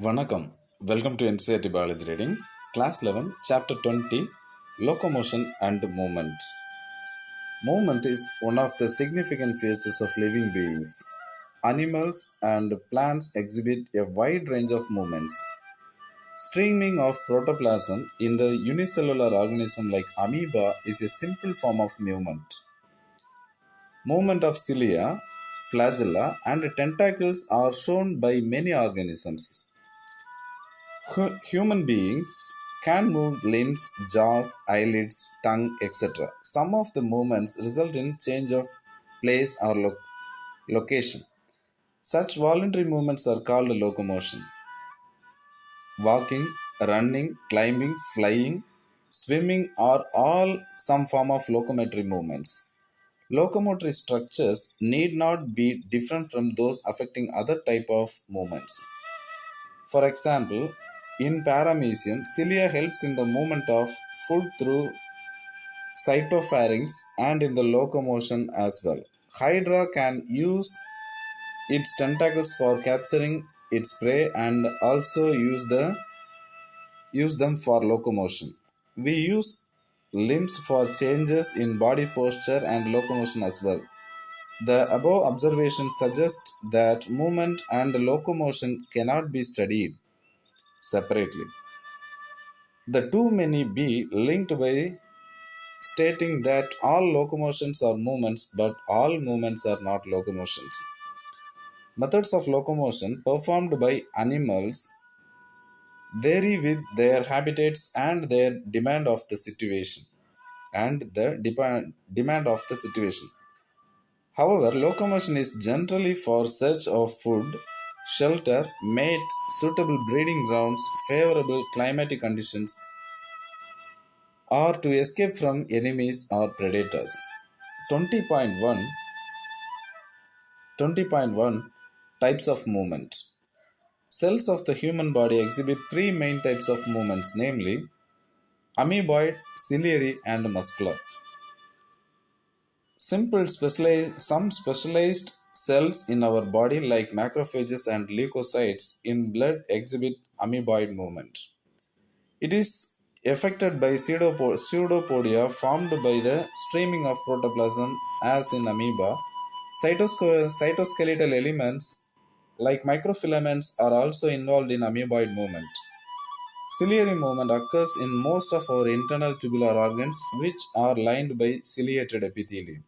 Vanakkam. Welcome to NCERT Biology Reading, Class 11, Chapter 20, Locomotion and Movement. Movement is one of the significant features of living beings. Animals and plants exhibit a wide range of movements. Streaming of protoplasm in the unicellular organism like amoeba is a simple form of movement. Movement of cilia, flagella, and tentacles are shown by many organisms. Human beings can move limbs, jaws, eyelids, tongue, etc. Some of the movements result in change of place or location. Such voluntary movements are called locomotion. Walking, running, climbing, flying, swimming are all some form of locomotory movements. Locomotory structures need not be different from those affecting other type of movements. For example, in paramecium, cilia helps in the movement of food through cytopharynx and in the locomotion as well. Hydra can use its tentacles for capturing its prey and also use them for locomotion. We use limbs for changes in body posture and locomotion as well. The above observations suggest that movement and locomotion cannot be studied separately. The two may be linked by stating that all locomotions are movements, but all movements are not locomotions. Methods of locomotion performed by animals vary with their habitats and their demand of the situation. Demand of the situation. However, locomotion is generally for search of food, shelter, mate, suitable breeding grounds, favorable climatic conditions, or to escape from enemies or predators. 20.1 20.1 Types of movement. Cells of the human body exhibit three main types of movements, namely amoeboid, ciliary, and muscular. Some specialized cells in our body, like macrophages and leukocytes in blood, exhibit amoeboid movement. It is affected by pseudopodia formed by the streaming of protoplasm as in amoeba. Cytoskeletal elements like microfilaments are also involved in amoeboid movement. Ciliary movement occurs in most of our internal tubular organs, which are lined by ciliated epithelium.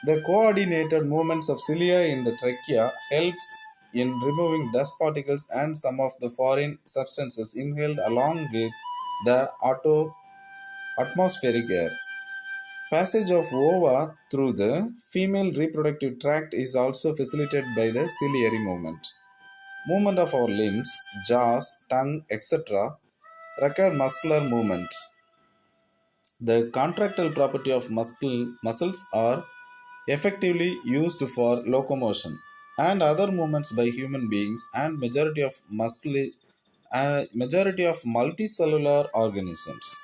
The coordinated movements of cilia in the trachea helps in removing dust particles and some of the foreign substances inhaled along with the atmospheric air. Passage of ova through the female reproductive tract is also facilitated by the ciliary movement. Movement of our limbs, jaws, tongue, etc. require muscular movement. The contractile property of muscles are effectively used for locomotion and other movements by human beings and majority of multicellular organisms.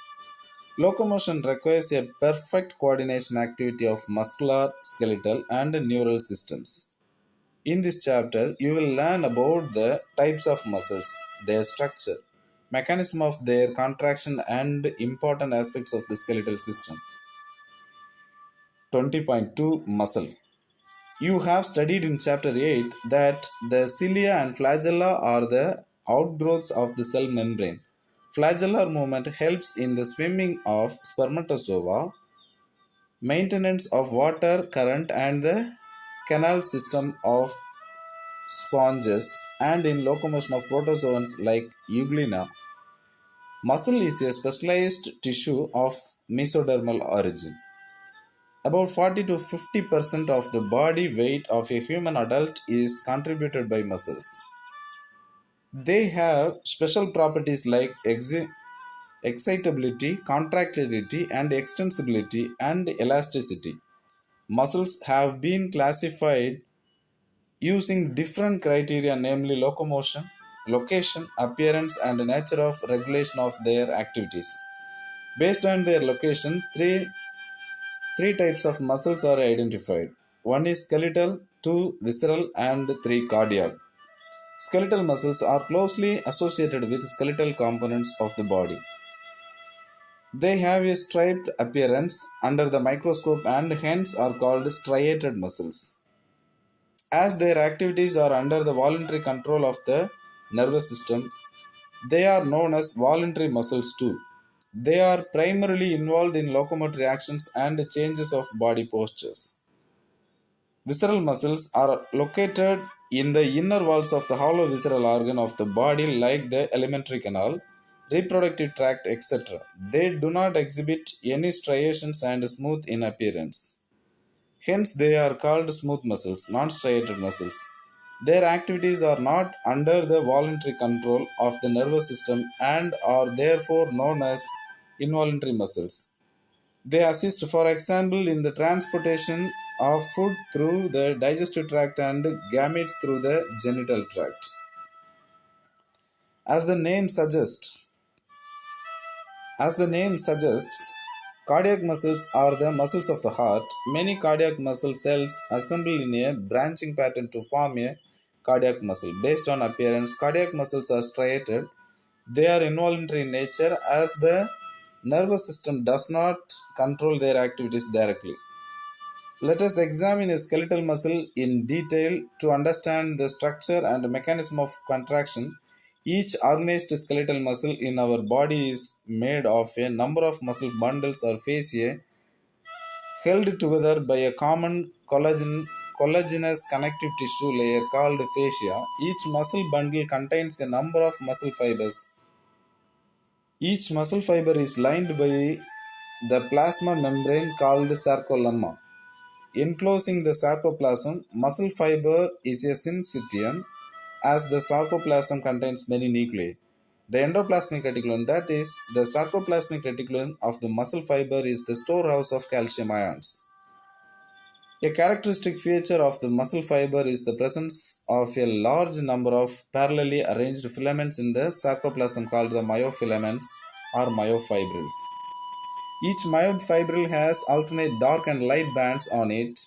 Locomotion requires a perfect coordination activity of muscular, skeletal, and neural systems. In this chapter, you will learn about the types of muscles, their structure, mechanism of their contraction, and important aspects of the skeletal system. 20.2 Muscle. You have studied in chapter 8 that the cilia and flagella are the outgrowths of the cell membrane. Flagellar movement helps in the swimming of spermatozoa, maintenance of water current and the canal system of sponges, and in locomotion of protozoans like Euglena. Muscle is a specialized tissue of mesodermal origin. About 40 to 50% of the body weight of a human adult is contributed by muscles. They have special properties like excitability, contractility, and extensibility and elasticity. Muscles have been classified using different criteria, namely locomotion, location, appearance, and nature of regulation of their activities. Based on their location, three types of muscles are identified. One is skeletal, two visceral, and three cardiac. Skeletal muscles are closely associated with skeletal components of the body. They have a striped appearance under the microscope and hence are called striated muscles. As their activities are under the voluntary control of the nervous system, they are known as voluntary muscles too. They are primarily involved in locomotor actions and changes of body postures. Visceral muscles are located in the inner walls of the hollow visceral organ of the body, like the alimentary canal, reproductive tract, etc. They do not exhibit any striations and smooth in appearance. Hence, they are called smooth muscles, non striated muscles. Their activities are not under the voluntary control of the nervous system and are therefore known as involuntary muscles. They assist, for example, in the transportation of food through the digestive tract and gametes through the genital tract. As the name suggests, as the name suggests, cardiac muscles are the muscles of the heart. Many cardiac muscle cells assemble in a branching pattern to form a cardiac muscle. Based on appearance, cardiac muscles are striated. They are involuntary in nature as the nervous system does not control their activities directly. Let us examine a skeletal muscle in detail to understand the structure and mechanism of contraction. Each organized skeletal muscle in our body is made of a number of muscle bundles or fasciae held together by a common collagenous connective tissue layer called fascia. Each muscle bundle contains a number of muscle fibers. Each muscle fiber is lined by the plasma membrane called sarcolemma. Enclosing the sarcoplasm, muscle fiber is a syncytium as the sarcoplasm contains many nuclei. The endoplasmic reticulum, that is, the sarcoplasmic reticulum of the muscle fiber, is the storehouse of calcium ions. A characteristic feature of the muscle fiber is the presence of a large number of parallelly arranged filaments in the sarcoplasm called the myofilaments or myofibrils. Each myofibril has alternate dark and light bands on it.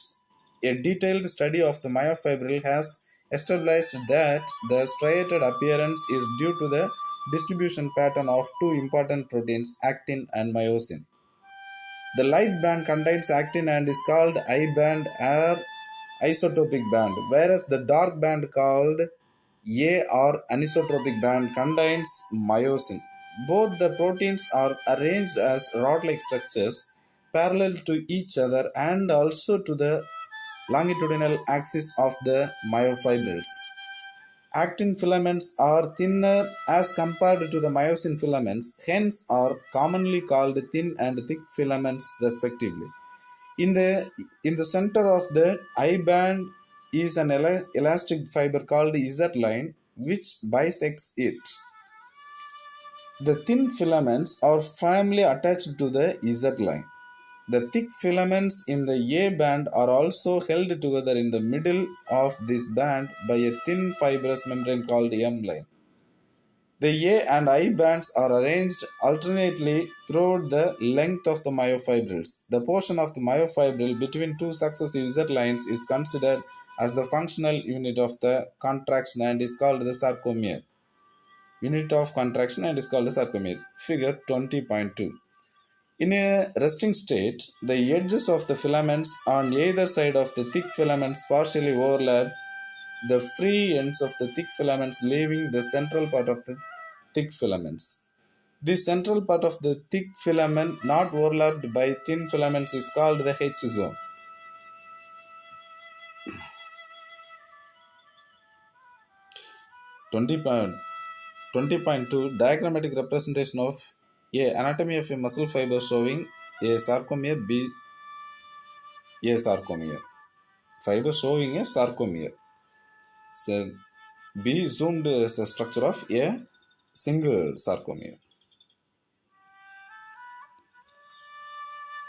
A detailed study of the myofibril has established that the striated appearance is due to the distribution pattern of two important proteins, actin and myosin. The light band contains actin and is called I band or isotopic band, whereas the dark band called A or anisotropic band contains myosin. Both the proteins are arranged as rod-like structures parallel to each other and also to the longitudinal axis of the myofibrils. Actin filaments are thinner as compared to the myosin filaments, hence are commonly called thin and thick filaments respectively. In the in the center of the I band is an elastic fiber called Z line which bisects it. The thin filaments are firmly attached to the Z line. The thick filaments in the A band are also held together in the middle of this band by a thin fibrous membrane called M line. The A and I bands are arranged alternately throughout the length of the myofibrils. The portion of the myofibril between two successive Z lines is considered as the functional unit of the contraction and is called the sarcomere. Unit of contraction and is called the sarcomere. Figure 20.2. In a resting state, the edges of the filaments on either side of the thick filaments partially overlap the free ends of the thick filaments, leaving the central part of the thick filaments. The central part of the thick filament not overlapped by thin filaments is called the H zone. 20.2 diagrammatic representation of A. Anatomy of a muscle fiber showing A. Sarcomere, B. A sarcomere. Fiber showing a sarcomere. So B zoomed as a structure of a single sarcomere.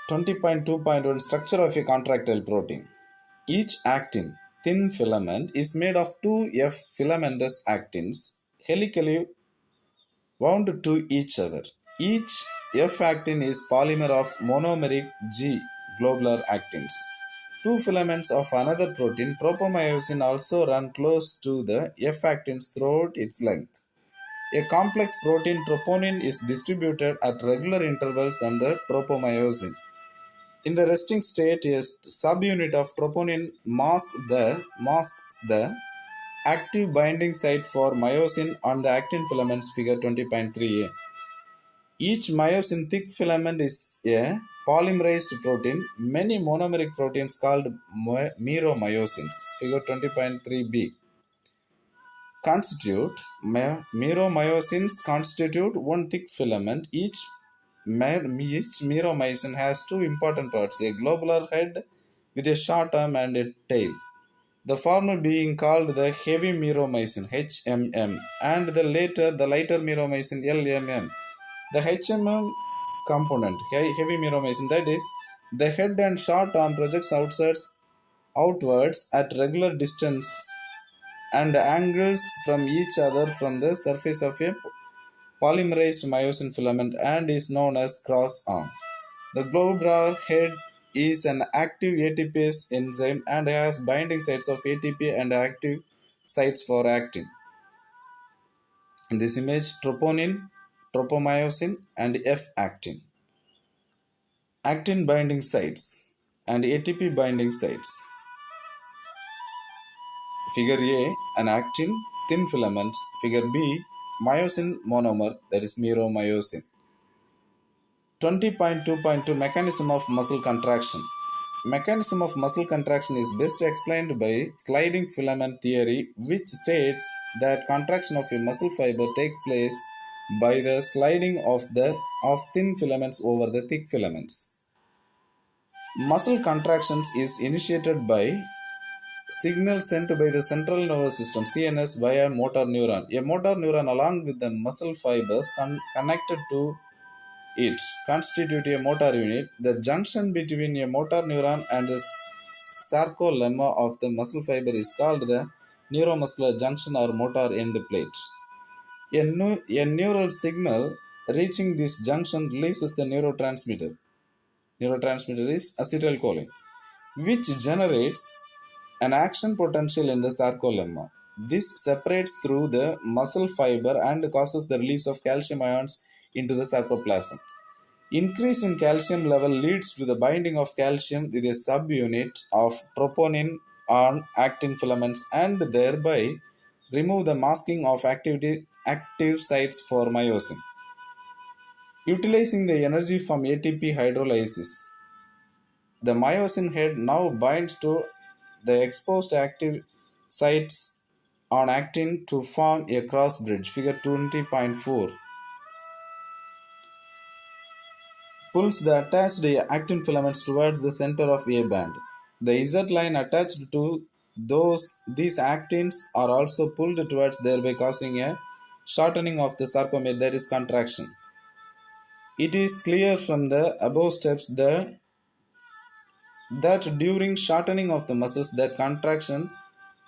20.2.1 structure of a contractile protein. Each actin thin filament is made of two F filamentous actins helically wound to each other. Each F actin is polymer of monomeric G globular actins. two filaments of another protein, tropomyosin, also run close to the F actins throughout its length. A complex protein troponin is distributed at regular intervals under tropomyosin. In the resting state, a subunit of troponin masks the active binding site for myosin on the actin filaments figure 20.3a. Each myosin thick filament is a polymerized protein. Many monomeric proteins called meromyosins figure 20.3b meromyosins constitute one thick filament. Each meromycin has two important parts, a globular head with a short arm and a tail. The former being called the heavy meromycin HMM and the lighter meromycin LMM. The HMM component, heavy meromycin, that is, the head and short arm projects outwards at regular distance and angles from each other from the surface of a polymerized myosin filament and is known as cross arm. The globular head is an active ATPase enzyme and has binding sites of ATP and active sites for actin. In this image, troponin, tropomyosin, and F actin. Actin binding sites and ATP binding sites. Figure A, an actin thin filament. Figure B, myosin monomer, that is meromyosin. 20.2.2 Mechanism of muscle contraction. Mechanism of muscle contraction is best explained by sliding filament theory, which states that contraction of a muscle fiber takes place by the sliding of thin filaments over the thick filaments. Muscle contractions is initiated by signal sent by the central nervous system CNS via motor neuron. A motor neuron along with the muscle fibers connected to it constitute a motor unit. The junction between a motor neuron and the sarcolemma of the muscle fiber is called the neuromuscular junction or motor end plate. A neural signal reaching this junction releases the neurotransmitter. Neurotransmitter is acetylcholine, which generates an action potential in the sarcolemma. This separates through the muscle fiber and causes the release of calcium ions into the sarcoplasm. Increase in calcium level leads to the binding of calcium with a subunit of troponin on actin filaments and thereby remove the masking of active sites for myosin. Utilizing the energy from ATP hydrolysis, the myosin head now binds to the exposed active sites on actin to form a cross bridge. Figure 20.4 pulls the attached actin filaments towards the center of A band. The Z line attached to these actins are also pulled towards, thereby causing a shortening of the sarcomere, that is contraction. It is clear from the above steps that during shortening of the muscles, that contraction,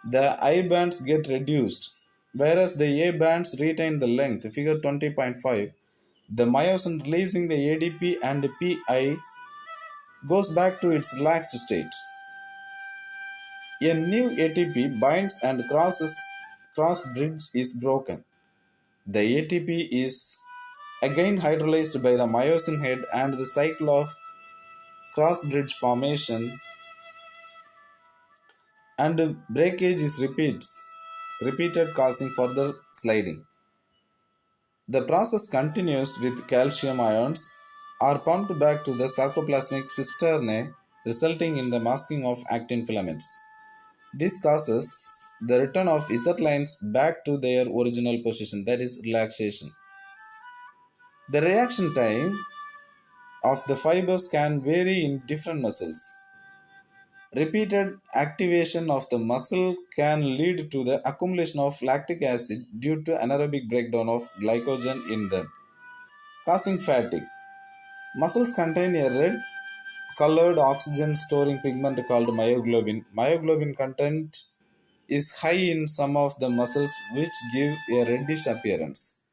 the I bands get reduced, whereas the A bands retain the length. Figure 20.5. The myosin releasing the ADP and PI goes back to its relaxed state. A new ATP binds and cross bridge is broken. The ATP is again hydrolyzed by the myosin head and the cycle of cross bridge formation and breakage is repeated causing further sliding. The process continues with calcium ions are pumped back to the sarcoplasmic cisternae, resulting in the masking of actin filaments. This causes the return of Z lines back to their original position, that is relaxation. The reaction time of the fibers can vary in different muscles. Repeated activation of the muscle can lead to the accumulation of lactic acid due to anaerobic breakdown of glycogen in them, causing fatigue. Muscles contain a red colored oxygen storing pigment called myoglobin. Myoglobin content is high in some of the muscles, which give a reddish appearance.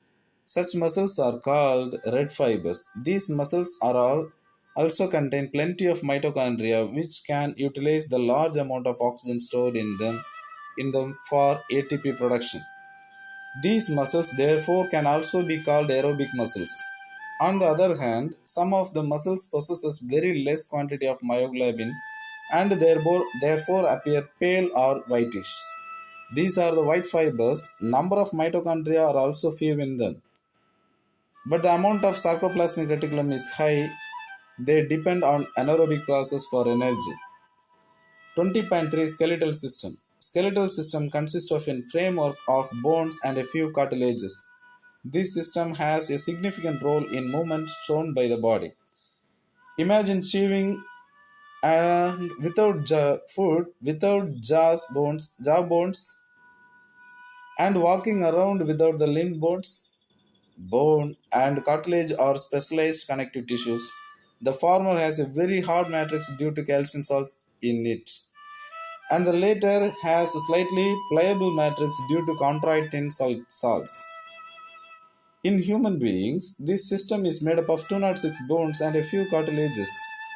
Such muscles are called red fibers. These muscles are all also contain plenty of mitochondria which can utilize the large amount of oxygen stored in them for ATP production. These muscles therefore can also be called aerobic muscles. On the other hand, some of the muscles possesses very less quantity of myoglobin and therefore appear pale or whitish. These are the white fibers. Number of mitochondria are also few in them, but the amount of sarcoplasmic reticulum is high. They depend on anaerobic process for energy. 20.3 Skeletal system. Skeletal system consists of a framework of bones and a few cartilages. This system has a significant role in movement shown by the body. Imagine chewing and without food, without jaw bones, and walking around without the limb bones. Bone and cartilage are specialized connective tissues. The former has a very hard matrix due to calcium salts in it, and the latter has a slightly pliable matrix due to chondroitin salts. In human beings, this system is made up of 206 bones and a few cartilages.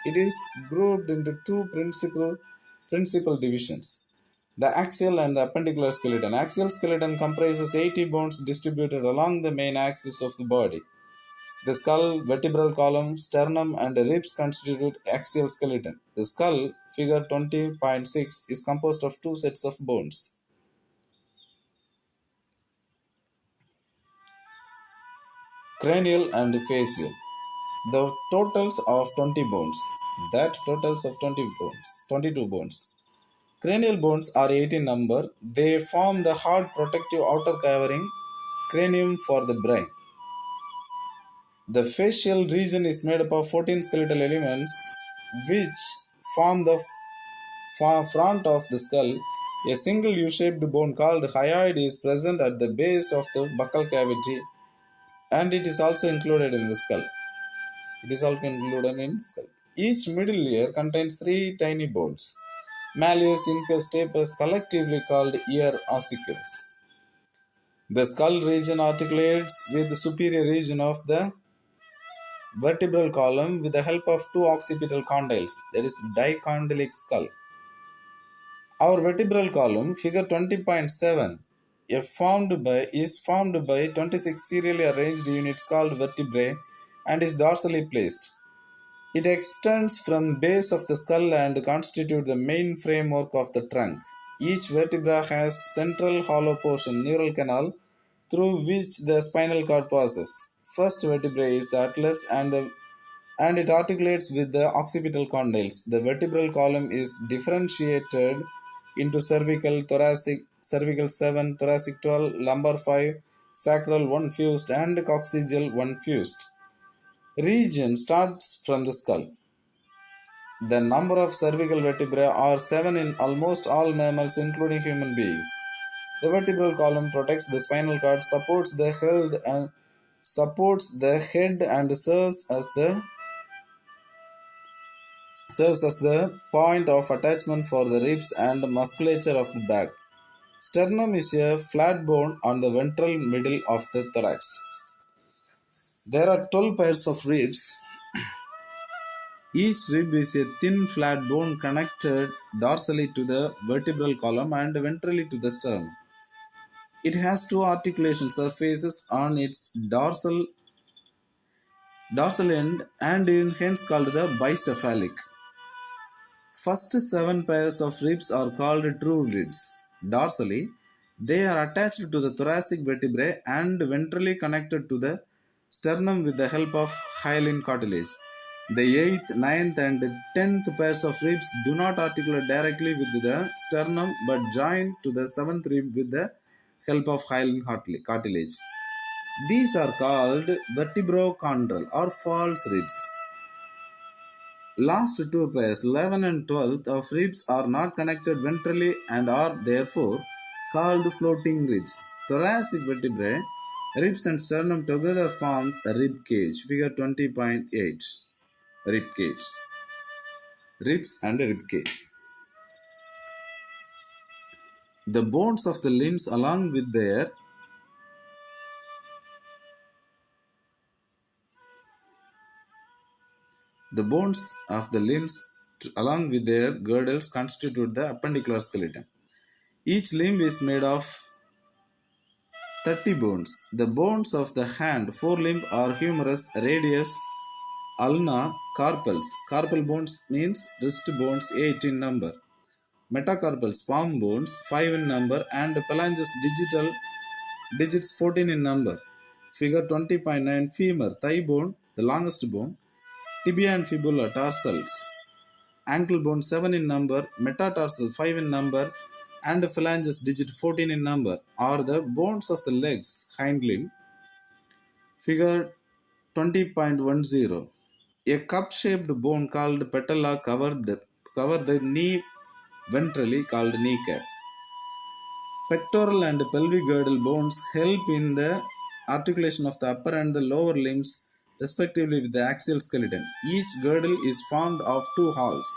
It is grouped into two principal divisions: the axial and the appendicular skeleton. Axial skeleton comprises 80 bones distributed along the main axis of the body. The skull, vertebral column, sternum, and ribs constitute axial skeleton. The skull, figure 20.6, is composed of two sets of bones, cranial and facial. The totals of 20 bones. That totals of 20 bones, 22 bones. Cranial bones are 8 in number. They form the hard protective outer covering cranium for the brain. The facial region is made up of 14 skeletal elements which form the front of the skull. A single U-shaped bone called hyoid is present at the base of the buccal cavity, and it is also included in the skull. It is also included in skull. Each middle layer contains three tiny bones, malleus, incus, stapes, collectively called ear ossicles. The skull region articulates with the superior region of the vertebral column with the help of two occipital condyles, that is dicondylic skull. Our vertebral column, figure 20.7, is formed by 26 serially arranged units called vertebrae and is dorsally placed. It extends from base of the skull and constitutes the main framework of the trunk. Each vertebra has central hollow portion, neural canal, through which the spinal cord passes. First vertebrae is the atlas and it articulates with the occipital condyles. The vertebral column is differentiated into cervical 7, thoracic 12, lumbar 5, sacral 1 fused, and coccygeal 1 fused. Region starts from the skull. The number of cervical vertebrae are 7 in almost all mammals, including human beings. The vertebral column protects the spinal cord, supports the head, and serves as the point of attachment for the ribs and musculature of the back. Sternum is a flat bone on the ventral middle of the thorax. There are 12 pairs of ribs. Each rib is a thin flat bone connected dorsally to the vertebral column and ventrally to the sternum. It has two articulation surfaces on its dorsal end and is hence called the bicephalic. First 7 pairs of ribs are called true ribs. Dorsally, they are attached to the thoracic vertebrae and ventrally connected to the sternum with the help of hyaline cartilage. The 8th, ninth, and 10th pairs of ribs do not articulate directly with the sternum but join to the 7th rib with the help of hyaline cartilage. These are called vertebrochondral or false ribs. Last two pairs, 11 and 12th of ribs, are not connected ventrally and are therefore called floating ribs. Thoracic vertebrae, ribs and sternum together forms a rib cage. Figure 20.8. Rib cage. Ribs and rib cage. The bones of the limbs along with their The bones of the limbs, along with their girdles, constitute the appendicular skeleton. Each limb is made of 30 bones. The bones of the hand, forelimb are humerus, radius, ulna, carpals. Carpal bones means wrist bones, 8 in number. Metacarpals, palm bones, 5 in number, and phalanges, digits 14 in number. Figure 20.9, femur, thigh bone, the longest bone, tibia and fibula, tarsals, ankle bone 7 in number, metatarsal 5 in number, and phalanges, digit 14 in number, are the bones of the legs, hind limb. Figure 20.10. A cup-shaped bone called patella cover the knee ventrally called kneecap. Pectoral and pelvic girdle bones help in the articulation of the upper and the lower limbs, respectively, with the axial skeleton. Each girdle is formed of two halves.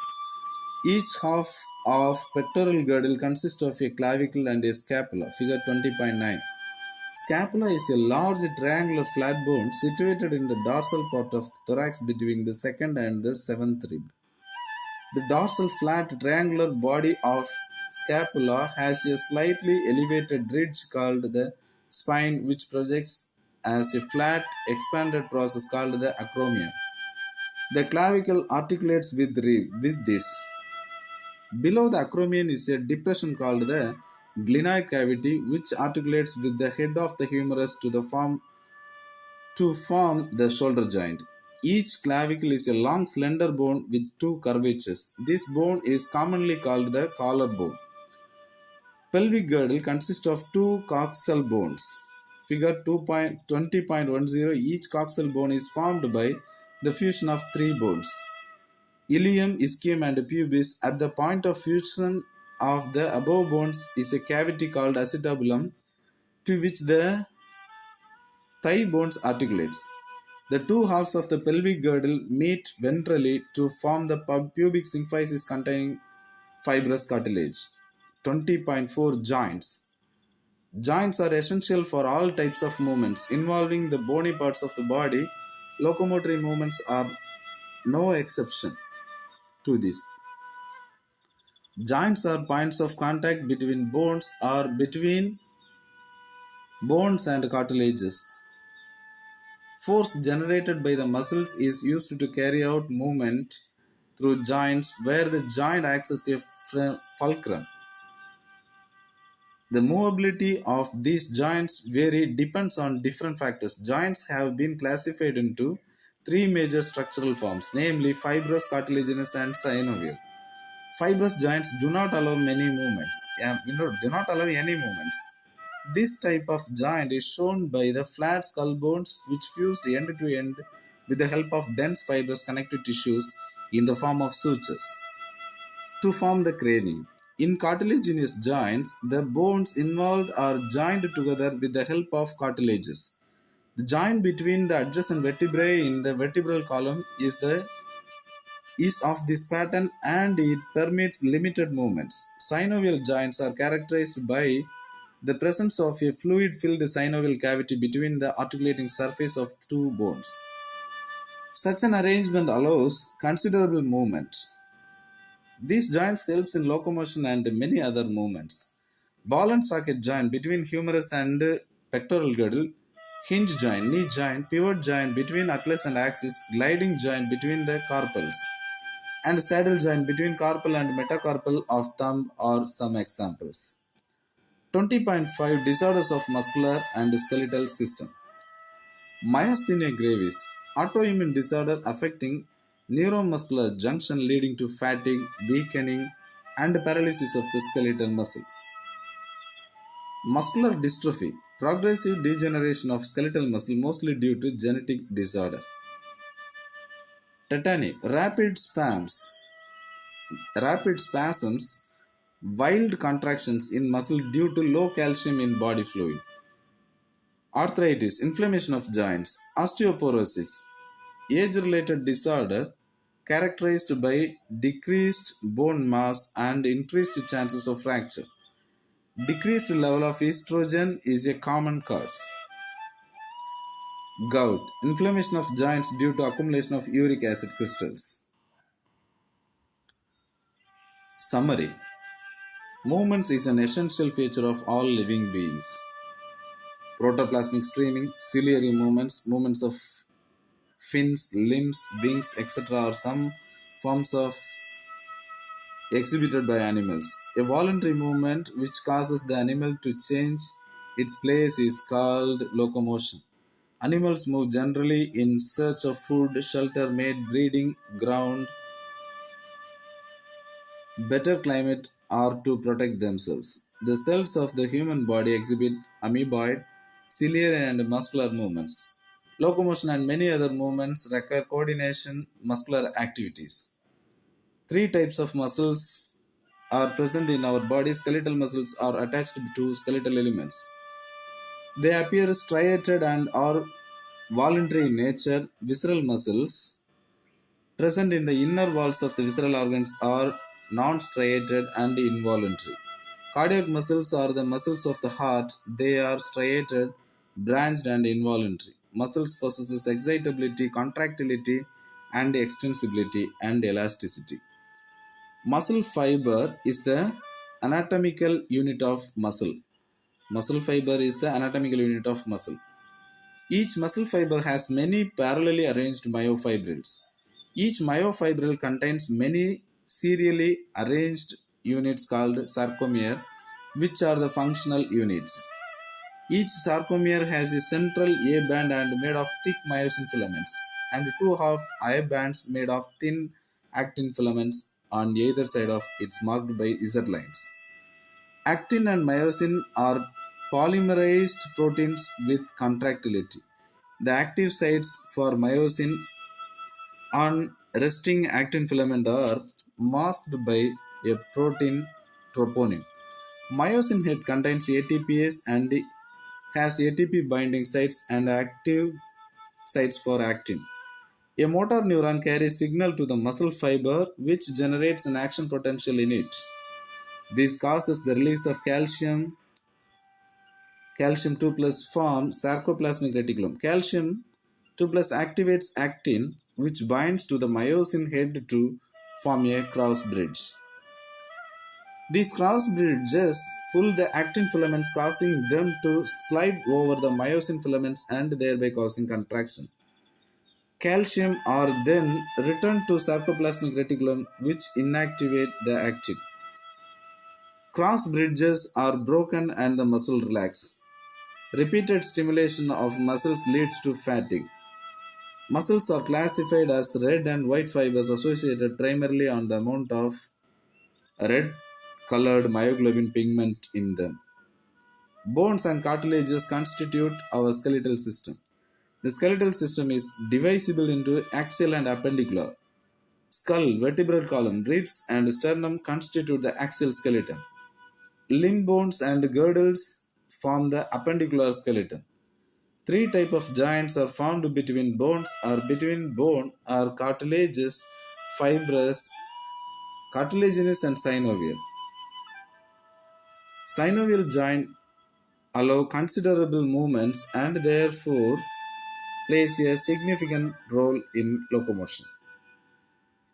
Each half of pectoral girdle consists of a clavicle and a scapula. Figure 20.9. Scapula is a large triangular flat bone situated in the dorsal part of the thorax between the second and the seventh rib. The dorsal flat triangular body of scapula has a slightly elevated ridge called the spine, which projects as a flat expanded process called the acromion. The clavicle articulates with this. Below the acromion is a depression called the glenoid cavity, which articulates with the head of the humerus to form the shoulder joint. Each clavicle is a long slender bone with two curvatures. This bone is commonly called the collar bone. Pelvic girdle consists of two coxal bones. Figure 20.10. Each coxal bone is formed by the fusion of three bones: ilium, ischium, and pubis. At the point of fusion of the above bones is a cavity called acetabulum, to which the thigh bones articulates. The two halves of the pelvic girdle meet ventrally to form the pubic symphysis containing fibrous cartilage. 20.4. Joints. Joints are essential for all types of movements involving the bony parts of the body. Locomotory movements are no exception to this. Joints are points of contact between bones or between bones and cartilages. Force generated by the muscles is used to carry out movement through joints, where the joint acts as a fulcrum. The movability of these joints depends on different factors. Joints have been classified into three major structural forms, namely fibrous, cartilaginous, and synovial. Fibrous joints do not allow any movements. This type of joint is shown by the flat skull bones, which fused end to end with the help of dense fibrous connective tissues in the form of sutures to form the cranium. In cartilaginous joints, the bones involved are joined together with the help of cartilages. The joint between the adjacent vertebrae in the vertebral column is of this pattern, and it permits limited movements. Synovial joints are characterized by the presence of a fluid-filled synovial cavity between the articulating surface of two bones. Such an arrangement allows considerable movement. These joints helps in locomotion and many other movements. Ball and socket joint between humerus and pectoral girdle, hinge joint, knee joint, pivot joint between atlas and axis, gliding joint between the carpals, and saddle joint between carpal and metacarpal of thumb are some examples. 20.5. Disorders of muscular and skeletal system. Myasthenia gravis, autoimmune disorder affecting neuromuscular junction leading to fatigue, weakening, and paralysis of the skeletal muscle. Muscular dystrophy, progressive degeneration of skeletal muscle mostly due to genetic disorder. Tetany, rapid spasms, wild contractions in muscle due to low calcium in body fluid. Arthritis, inflammation of joints. Osteoporosis, age-related disorder characterized by decreased bone mass and increased chances of fracture. Decreased level of estrogen is a common cause. Gout, inflammation of joints due to accumulation of uric acid crystals. Summary: movements is an essential feature of all living beings. Protoplasmic streaming, ciliary movements, movements of fins, limbs, wings, etc., are some forms of exhibited by animals. A voluntary movement which causes the animal to change its place is called locomotion. Animals move generally in search of food, shelter, mate, breeding ground, better climate, or to protect themselves. The cells of the human body exhibit amoeboid, ciliary, and muscular movements. Locomotion and many other movements require coordination muscular activities. Three types of muscles are present in our body. Skeletal muscles are attached to skeletal elements. They appear striated and are voluntary in nature. Visceral muscles present in the inner walls of the visceral organs are non-striated and involuntary. Cardiac muscles are the muscles of the heart. They are striated, branched, and involuntary. Muscles possesses excitability, contractility, and extensibility and elasticity. Muscle fiber is the anatomical unit of muscle. Muscle fiber is the anatomical unit of muscle. Each muscle fiber has many parallelly arranged myofibrils. Each myofibril contains many serially arranged units called sarcomere, which are the functional units. Each sarcomere has a central A band and made of thick myosin filaments, and two half I bands made of thin actin filaments on either side of it marked by Z lines. Actin and myosin are polymerized proteins with contractility. The active sites for myosin on resting actin filament are masked by a protein troponin. Myosin head contains ATPase and has ATP binding sites and active sites for actin. A motor neuron carries signal to the muscle fiber which generates an action potential in it. This causes the release of calcium 2 plus form sarcoplasmic reticulum. Calcium 2 plus activates actin which binds to the myosin head to form a cross bridge. These cross bridges pull the actin filaments, causing them to slide over the myosin filaments and thereby causing contraction. Calcium are then returned to sarcoplasmic reticulum which inactivate the actin. Cross bridges are broken and the muscle relax. Repeated stimulation of muscles leads to fatigue. Muscles are classified as red and white fibers associated primarily on the amount of red colored myoglobin pigment in them. Bones and cartilages constitute our skeletal system. The skeletal system is divisible into axial and appendicular. Skull, vertebral column, ribs, and sternum constitute the axial skeleton. Limb bones and girdles form the appendicular skeleton. Three types of joints are found between bones or between bone are cartilaginous, fibrous, cartilaginous and synovial. Synovial joints allow considerable movements and therefore plays a significant role in locomotion.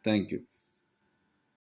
Thank you.